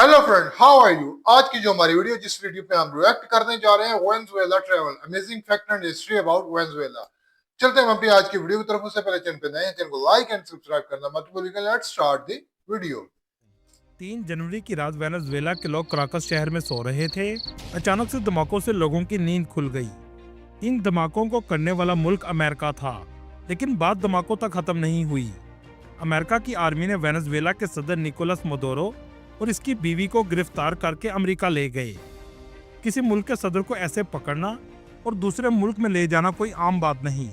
Hello friend, how are you. आज की जो हमारी वीडियो जिस वीडियो पे हम रिएक्ट करने जा रहे हैं Venezuela travel amazing fact and history about Venezuela. चलते हैं हम अपनी आज की वीडियो की तरफ। उससे पहले चैनल पे नए हैं, चैनल को लाइक एंड सब्सक्राइब करना मत भूलिएगा। Let's start the video. 3 जनवरी की रात वेनेजुएला के लोग क्राकस शहर में सो रहे थे। अचानक से धमाकों से लोगों की नींद खुल गई। इन धमाकों को करने वाला मुल्क अमेरिका था, लेकिन बात धमाकों तक खत्म नहीं हुई। अमेरिका की आर्मी ने वेनेजुएला के सदर निकोलस मदुरो और इसकी बीवी को गिरफ्तार करके अमेरिका ले गए। किसी मुल्क के सदर को ऐसे पकड़ना और दूसरे मुल्क में ले जाना कोई आम बात नहीं।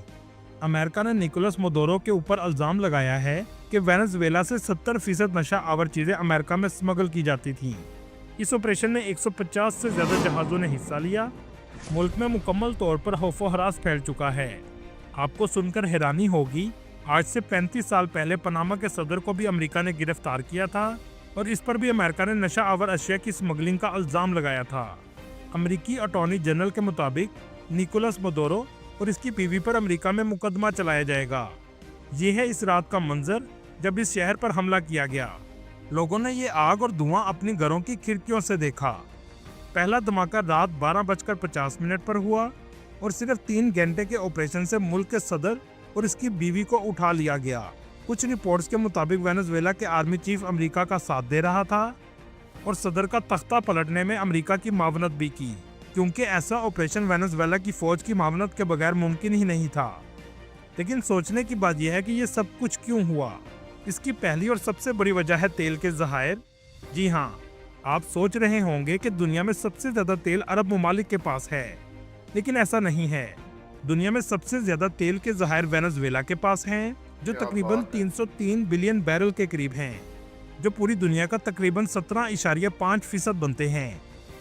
अमेरिका ने निकोलस मदुरो के ऊपर इल्जाम लगाया है कि वेनेजुएला से 70% नशा आवर चीजें अमेरिका में स्मगल की जाती थीं। इस ऑपरेशन में 150 से ज्यादा जहाजों ने हिस्सा लिया। मुल्क में मुकम्मल तौर पर खौफो हरास फैल चुका है। आपको सुनकर हैरानी होगी, आज से 35 साल पहले पनामा के सदर को भी अमेरिका ने गिरफ्तार किया था और इस पर भी अमेरिका ने नशा आवर अशिया की स्मगलिंग का इल्जाम लगाया था। अमेरिकी अटॉर्नी जनरल के मुताबिक निकोलस मदुरो और इसकी बीवी पर अमेरिका में मुकदमा चलाया जाएगा। ये है इस रात का मंजर जब इस शहर पर हमला किया गया। लोगों ने ये आग और धुआं अपनी घरों की खिड़कियों से देखा। पहला धमाका रात 12:50 पर हुआ और सिर्फ 3 घंटे के ऑपरेशन से मुल्क के सदर और इसकी बीवी को उठा लिया गया। कुछ रिपोर्ट्स के मुताबिक वेनेजुएला के आर्मी चीफ अमेरिका का साथ दे रहा था और सदर का तख्ता पलटने में अमेरिका की मावनत भी की, क्योंकि ऐसा ऑपरेशन वेनेजुएला की फौज की मावनत के बगैर मुमकिन ही नहीं था। लेकिन सोचने की बात यह है कि ये सब कुछ क्यों हुआ। इसकी पहली और सबसे बड़ी वजह है तेल के ज़खायर। जी हाँ, आप सोच रहे होंगे कि दुनिया में सबसे ज्यादा तेल अरब ममालिक के पास है, लेकिन ऐसा नहीं है। दुनिया में सबसे ज्यादा तेल के ज़खायर वेनेजुएला के पास हैं, जो तकरीबन 303 बिलियन बैरल के करीब हैं, जो पूरी दुनिया का तकरीबन 17.5% बनते हैं,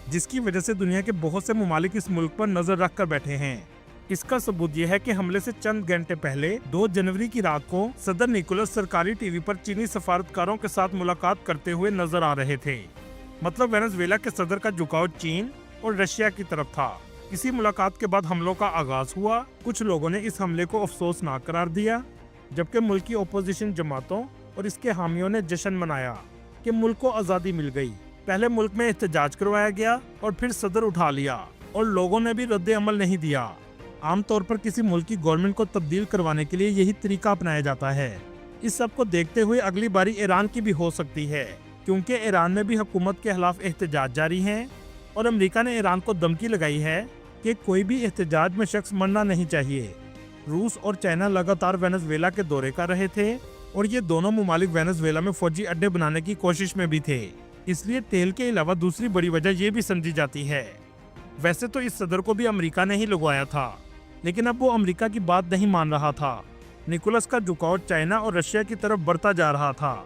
जिसकी वजह से दुनिया के बहुत से ममालिक इस मुल्क पर नजर रख कर बैठे हैं। इसका सबूत यह है कि हमले से चंद घंटे पहले 2 जनवरी की रात को सदर निकोलस सरकारी टीवी पर चीनी सफारतकारों के साथ मुलाकात करते हुए नजर आ रहे थे। मतलब वेनेजुएला के सदर का झुकाव चीन और रशिया की तरफ था। इसी मुलाकात के बाद हमलों का आगाज हुआ। कुछ लोगों ने इस हमले को अफसोसनाक करार दिया, जबकि मुल्क की ओपोजिशन जमातों और इसके हामियों ने जश्न मनाया कि मुल्क को आज़ादी मिल गई। पहले मुल्क में एहतजाज करवाया गया और फिर सदर उठा लिया और लोगों ने भी रद्द अमल नहीं दिया। आमतौर पर किसी मुल्क की गवर्नमेंट को तब्दील करवाने के लिए यही तरीका अपनाया जाता है। इस सब को देखते हुए अगली बारी ईरान की भी हो सकती है, क्योंकि ईरान में भी हुकूमत के खिलाफ एहतजाज जारी हैं और अमेरिका ने ईरान को धमकी लगाई है कि कोई भी एहतजाज में शख्स मरना नहीं चाहिए। रूस और चाइना लगातार वेनेजुएला के दौरे कर रहे थे और ये दोनों ममालिक वेनेजुएला में फौजी अड्डे बनाने की कोशिश में भी थे। इसलिए तेल के अलावा दूसरी बड़ी वजह ये भी समझी जाती है। वैसे तो इस सदर को भी अमेरिका ने ही लगवाया था, लेकिन अब वो अमेरिका की बात नहीं मान रहा था। निकोलस का झुकाव चाइना और रशिया की तरफ बढ़ता जा रहा था।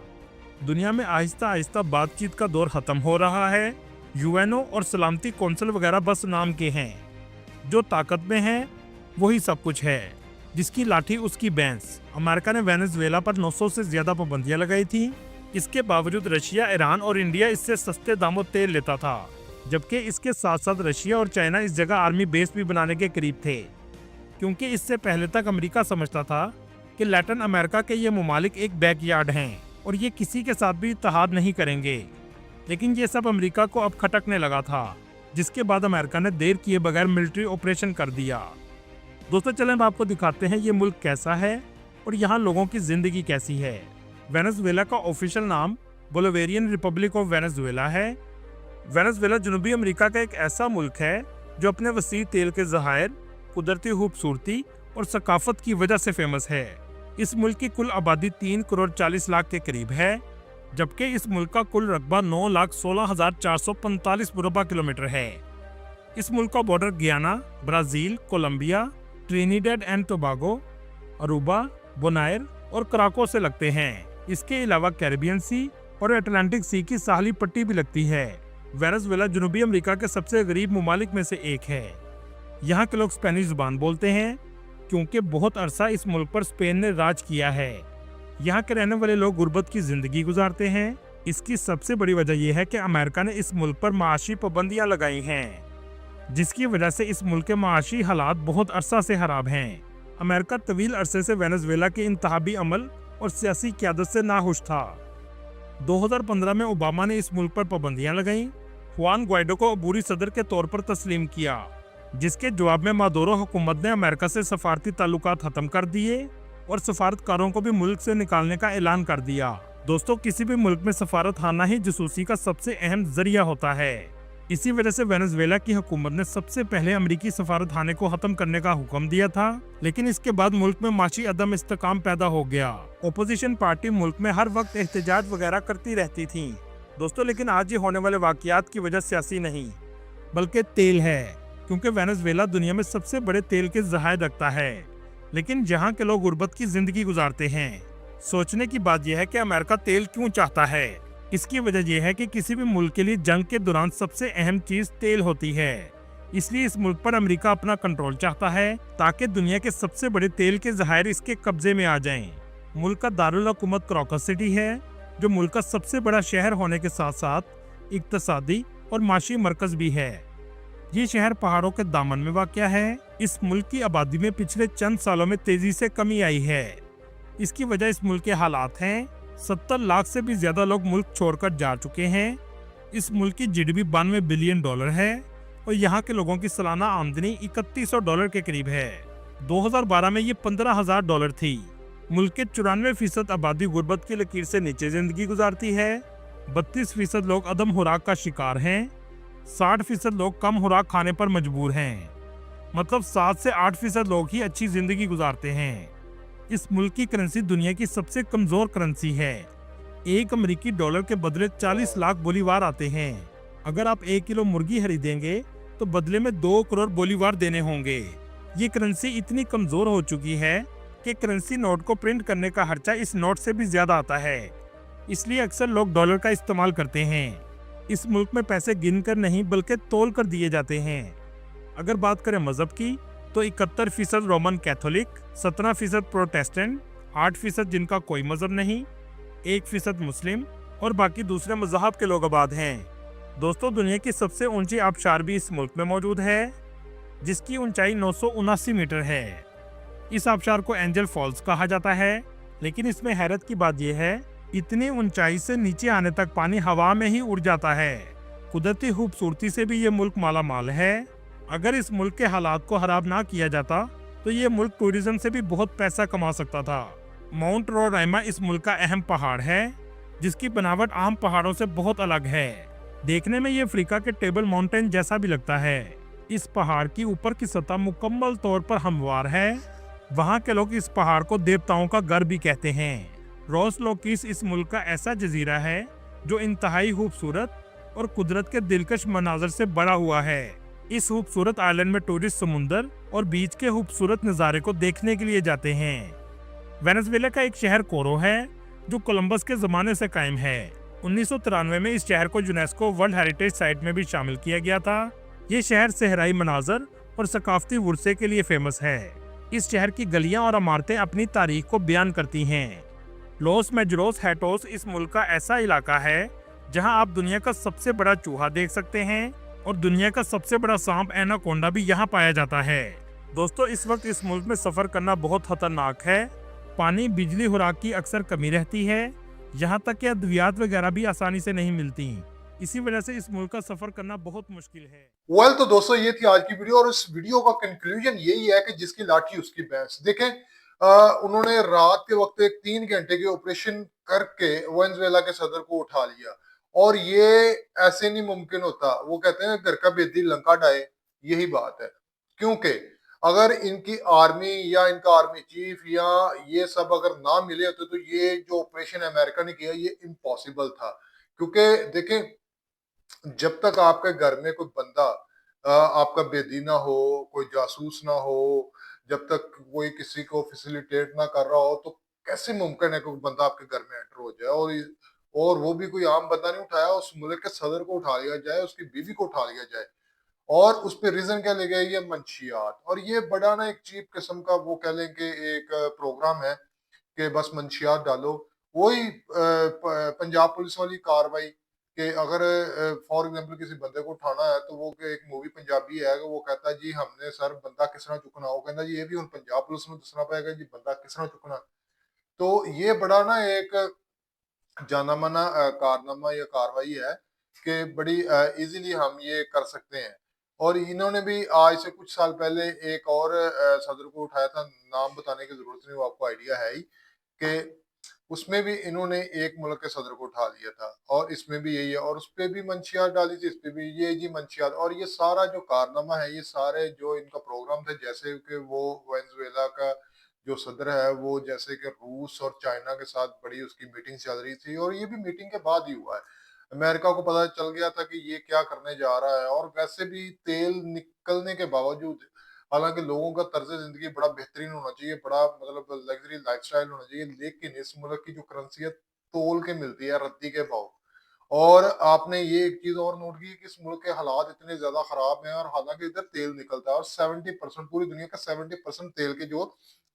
दुनिया में आहिस्ता आहिस्ता बातचीत का दौर खत्म हो रहा है। यूएनओ और सलामती कौंसिल वगैरह बस नाम के हैं। जो ताकत में है वही सब कुछ है, जिसकी लाठी उसकी भैंस। अमेरिका ने वेनेजुएला पर 900 से ज्यादा पाबंदियां लगाई थी। इसके बावजूद रशिया, ईरान और इंडिया इससे सस्ते दामों तेल लेता था, जबकि इसके साथ साथ रशिया और चाइना इस जगह आर्मी बेस भी बनाने के करीब थे, क्योंकि इससे पहले तक अमेरिका समझता था कि लैटिन अमेरिका के ये ममालिक एक बैकयार्ड हैं और ये किसी के साथ भी इत्तेहाद नहीं करेंगे। लेकिन ये सब अमेरिका को अब खटकने लगा था, जिसके बाद अमेरिका ने देर किए बगैर मिलिट्री ऑपरेशन कर दिया। दोस्तों, चलें अब आपको दिखाते हैं ये मुल्क कैसा है और यहाँ लोगों की जिंदगी कैसी है। वेनेजुएला का ऑफिशियल नाम बोलिवियन रिपब्लिक ऑफ वेनेजुएला है। वेनेजुएला जनूबी अमेरिका का एक ऐसा मुल्क है जो अपने वसी तेल के ज़खायर, कुदरती खूबसूरती और सकाफत की वजह से फेमस है। इस मुल्क की कुल आबादी 3 करोड़ 40 लाख के करीब है, जबकि इस मुल्क का कुल रकबा 9,16,445 मुरबा किलोमीटर है। इस मुल्क का border Guyana, Brazil, Colombia, Trinidad and Tobago, Aruba, Bonaire और कराको से लगते हैं। इसके अलावा कैरिबियन सी और अटलांटिक सी की साहली पट्टी भी लगती है। वेनेजुएला जनूबी अमेरिका के सबसे गरीब ममालिक में से एक है। यहाँ के लोग स्पेनिश जुबान बोलते हैं, क्योंकि बहुत अरसा इस मुल्क पर स्पेन ने राज किया है। यहाँ के रहने वाले लोग गुर्बत की जिंदगी गुजारते हैं। इसकी सबसे बड़ी वजह यह है कि अमेरिका ने इस मुल्क पर माशी पाबंदियां लगाई हैं, जिसकी वजह से इस मुल्क के माशी हालात बहुत अरसा से खराब हैं। अमेरिका तवील अरसे से वेनेजुएला के इंतहाबी अमल और सियासी क़यादत से नाखुश था। 2015 में ओबामा ने इस मुल्क पर पाबंदियां लगाईं, हुआन ग्वाइडो को अबूरी सदर के तौर पर तस्लीम किया, जिसके जवाब में मादुरो हुकूमत ने अमेरिका से सफारती ताल्लुकात खत्म कर दिए और सफारतकारों को भी मुल्क से निकालने का ऐलान कर दिया। दोस्तों, किसी भी मुल्क में सफारत हाना ही जासूसी का सबसे अहम जरिया होता है। इसी वजह से वेनेजुएला की हुकूमत ने सबसे पहले अमेरिकी सफारत खाने को खत्म करने का हुक्म दिया था, लेकिन इसके बाद मुल्क में माशी अदम इस्तेकाम पैदा हो गया। ओपोजिशन पार्टी मुल्क में हर वक्त एहतजाज वगैरह करती रहती थी। दोस्तों, लेकिन आज ये होने वाले वाकयात की वजह सियासी नहीं बल्कि तेल है, क्योंकि वेनेजुएला दुनिया में सबसे बड़े तेल के ज़खायर रखता है, लेकिन जहाँ के लोग गुर्बत की जिंदगी गुजारते हैं। सोचने की बात यह है कि अमेरिका तेल क्यों चाहता है। इसकी वजह यह है कि किसी भी मुल्क के लिए जंग के दौरान सबसे अहम चीज तेल होती है। इसलिए इस मुल्क पर अमेरिका अपना कंट्रोल चाहता है, ताकि दुनिया के सबसे बड़े तेल के ज़खायर इसके कब्जे में आ जाएं। मुल्क का दारुल हुकूमत क्रॉकस सिटी है, जो मुल्क का सबसे बड़ा शहर होने के साथ साथ इक्तसादी और माशी मरकज भी है। ये शहर पहाड़ों के दामन में वाक़या है। इस मुल्क की आबादी में पिछले चंद सालों में तेजी से कमी आई है। इसकी वजह इस मुल्क के हालात हैं। 70 लाख से भी ज्यादा लोग मुल्क छोड़कर जा चुके हैं। इस मुल्क की जीडीपी $92 बिलियन है और यहाँ के लोगों की सालाना आमदनी $3100 के करीब है। 2012 में ये $15,000 थी। मुल्क के 94% आबादी गुर्बत की लकीर से नीचे जिंदगी गुजारती है। 32% लोग अदम खुराक का शिकार हैं। 60% लोग कम खुराक खाने पर मजबूर हैं। मतलब 7 से 8% लोग ही अच्छी जिंदगी गुजारते हैं। इस मुल्क की करेंसी दुनिया की सबसे कमजोर करेंसी है। एक अमेरिकी डॉलर के बदले 40 लाख बोलीवार आते हैं। अगर आप 1 किलो मुर्गी खरीदेंगे तो बदले में 2 करोड़ बोलीवार देने होंगे। ये करेंसी इतनी कमजोर हो चुकी है कि करेंसी नोट को प्रिंट करने का खर्चा इस नोट से भी ज्यादा आता है। इसलिए अक्सर लोग डॉलर का इस्तेमाल करते हैं। इस मुल्क में पैसे गिनकर नहीं बल्कि तोल कर दिए जाते हैं। अगर बात करें मजहब की, तो 71% रोमन कैथोलिक, 17% प्रोटेस्टेंट, 8% जिनका कोई मजहब नहीं, 1% मुस्लिम और बाकी दूसरे मजहब के लोग आबाद हैं। दोस्तों, दुनिया की सबसे ऊंची आबशार भी इस मुल्क में मौजूद है, जिसकी ऊंचाई 979 मीटर है। इस आबशार को एंजल फॉल्स कहा जाता है, लेकिन इसमें हैरत की बात यह है, इतनी ऊंचाई से नीचे आने तक पानी हवा में ही उड़ जाता है। कुदरती खूबसूरती से भी ये मुल्क माला माल है। अगर इस मुल्क के हालात को खराब ना किया जाता तो ये मुल्क टूरिज्म से भी बहुत पैसा कमा सकता था। माउंट रोराइमा इस मुल्क का अहम पहाड़ है, जिसकी बनावट आम पहाड़ों से बहुत अलग है। देखने में ये अफ्रीका के टेबल माउंटेन जैसा भी लगता है। इस पहाड़ की ऊपर की सतह मुकम्मल तौर पर हमवार है। वहाँ के लोग इस पहाड़ को देवताओं का घर भी कहते हैं। रोस लोकीस इस मुल्क का ऐसा जजीरा है जो इंतहाई खूबसूरत और कुदरत के दिलकश मनाजर से बड़ा हुआ है। इस खूबसूरत आइलैंड में टूरिस्ट समुंदर और बीच के खूबसूरत नज़ारे को देखने के लिए जाते हैं। वेनेजुएला का एक शहर कोरो है, जो कोलंबस के ज़माने से कायम है। 1993 में इस शहर को यूनेस्को वर्ल्ड हेरिटेज साइट में भी शामिल किया गया था। ये शहर सहराई मनाजर और सकाफती वर्से के लिए फेमस है। इस शहर की गलियां और इमारतें अपनी तारीख को बयान करती हैं। लॉस मेजरोस हैटोस इस मुल्क का ऐसा इलाका है जहां आप दुनिया का सबसे बड़ा चूहा देख सकते हैं और दुनिया का सबसे बड़ा सांप एनाकोंडा भी यहां पाया जाता है। दोस्तों, इस वक्त इस मुल्क में सफर करना बहुत खतरनाक है। पानी, बिजली, खुराक की अक्सर कमी रहती है। यहाँ तक कि अद्वियात वगैरह भी आसानी से नहीं मिलती। इसी वजह से इस मुल्क का सफर करना बहुत मुश्किल है। तो दोस्तों, ये थी आज की वीडियो और इस वीडियो का कंक्लूजन यही है कि जिसकी लाठी उसकी भैंस। देखें, उन्होंने रात के वक्त एक 3 घंटे के ऑपरेशन करके वेनेजुएला के सदर को उठा लिया और ये ऐसे नहीं मुमकिन होता। वो कहते हैं घर का बेदी लंका डाए, यही बात है। क्योंकि अगर इनकी आर्मी या इनका आर्मी चीफ या ये सब अगर ना मिले होते तो ये जो ऑपरेशन अमेरिका ने किया ये इम्पॉसिबल था। क्योंकि देखें, जब तक आपके घर में कोई बंदा आपका बेदी ना हो, कोई जासूस ना हो, जब तक कोई किसी को फैसिलिटेट ना कर रहा हो, तो कैसे मुमकिन है कोई बंदा आपके घर में एंटर हो जाए। और वो भी कोई आम बंदा नहीं उठाया, उस मुल्क के सदर को उठा लिया जाए, उसकी बीवी को उठा लिया जाए और उस पर रीजन क्या ले गए, ये मंशियात। और ये बड़ा ना एक चीप किस्म का वो कह लें कि एक प्रोग्राम है कि बस मंशियात डालो। वही पंजाब पुलिस वाली कार्रवाई कि अगर फॉर एग्जांपल किसी बंदे को उठाना है तो वो एक मूवी पंजाबी है, वो कहता है जी हमने सर बंदा किस तरह चुकना, वो कहता जी ये भी हम पंजाब पुलिस में दसना पड़ेगा जी बंदा किस तरह चुकना। तो ये बड़ा ना एक जाना-माना कारनामा या कार्रवाई है कि बड़ी इज़िली हम ये कर सकते हैं। और इन्होंने भी आज से कुछ साल पहले एक और सदर को उठाया था, नाम बताने की ज़रूरत नहीं, वो आपको आइडिया है ही कि उसमें भी इन्होंने एक मुल्क के सदर को उठा लिया था और इसमें भी यही है और उसपे भी मंशियात डाली थी, इसपे भी ये जी मंशियात। और ये सारा जो कारनामा है, ये सारे जो इनका प्रोग्राम था, जैसे कि वो वेनेज़ुएला का जो सदर है वो जैसे कि रूस और चाइना के साथ बड़ी उसकी मीटिंग चल रही थी और ये भी मीटिंग के बाद ही हुआ है। अमेरिका को पता चल गया था कि ये क्या करने जा रहा है और वैसे भी तेल निकलने के बावजूद, हालांकि लोगों का तर्ज जिंदगी बड़ा बेहतरीन होना चाहिए, बड़ा मतलब लग्जरी लाइफस्टाइल होना चाहिए, लेकिन इस मुल्क की जो करेंसी है तोल के मिलती है रद्दी के भाव। और आपने ये एक चीज और नोट की कि इस मुल्क के हालात इतने ज्यादा खराब हैं और हालांकि इधर तेल निकलता है और 70% पूरी दुनिया का 70% तेल के जो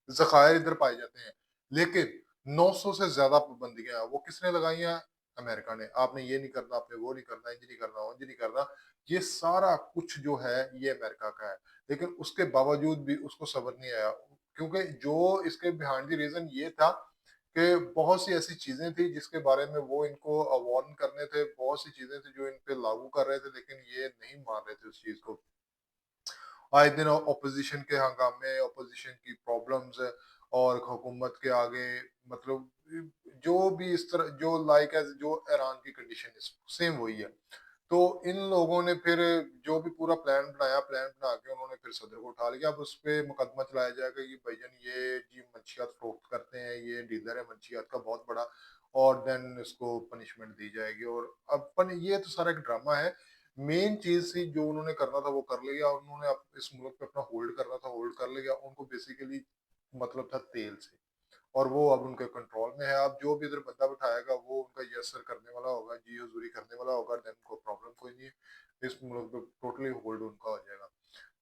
जखायर इधर पाए जाते हैं, लेकिन 900 से ज्यादा पाबंदियां हैं। वो किसने लगाई हैं? अमेरिका ने। आपने ये नहीं करना, आपने वो नहीं करना, इंज नहीं करना, उंज नहीं करना, ये सारा कुछ जो है ये अमेरिका का है। लेकिन उसके बावजूद भी उसको सब्र नहीं आया, क्योंकि जो इसके बिहाइंड द रीजन ये था कि बहुत सी ऐसी चीजें थी जिसके बारे में वो इनको वार्न करने थे, बहुत सी चीजें थी जो इन पे लागू कर रहे थे, लेकिन ये नहीं मान रहे थे उस चीज को। आए दिन ऑपोजिशन के हंगामे, ऑपोजिशन की प्रॉब्लम्स और हुकूमत के आगे, मतलब जो भी इस तरह जो लाइक एज जो ईरान की कंडीशन है सेम वही है। तो इन लोगों ने फिर जो भी पूरा प्लान बनाया, प्लान बना के उन्होंने फिर सदर को उठा लिया। अब उस पे मुकदमा चलाया जाएगा कि भाईजान ये जी मंशियात फरोख्त करते हैं, ये डीलर है मंशियात का बहुत बड़ा, और देन इसको पनिशमेंट दी जाएगी। और अपन ये तो सारा एक ड्रामा है। मेन चीज थी जो उन्होंने करना था वो कर लिया, उन्होंने इस मुल्क पे अपना होल्ड करना था, होल्ड कर लिया। उनको बेसिकली मतलब था तेल से, और वो अब उनके कंट्रोल में है। अब जो भी इधर बंदा बिठाएगा वो उनका यस सर करने वाला होगा, जी हजूरी करने वाला होगा, देन को प्रॉब्लम कोई नहीं है। इस मुल्क पे टोटली होल्ड उनका हो जाएगा।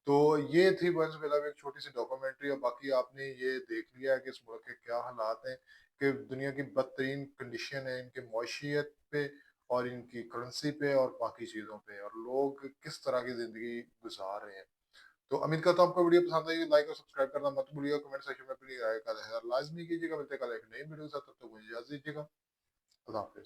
तो ये थी वेनेजुएला में एक छोटी सी डॉक्यूमेंट्री। और बाकी आपने ये देख लिया है कि इस मुल्क के क्या हालात हैं, कि दुनिया की बदतरीन कंडीशन है इनके मौशियत पे और इनकी करेंसी पे और बाकी चीज़ों पे, और लोग किस तरह की ज़िंदगी गुजार रहे हैं। तो उम्मीद करता हूँ आपको वीडियो पसंद आई, लाइक और सब्सक्राइब करना मत भूलिएगा, कमेंट सेक्शन में अपनी राय का इजहार लाजमी कीजिएगा। मिलते हैं कल एक नई वीडियो के साथ, तब तक मुझे इजाजत दीजिएगा। खुदा हाफिज।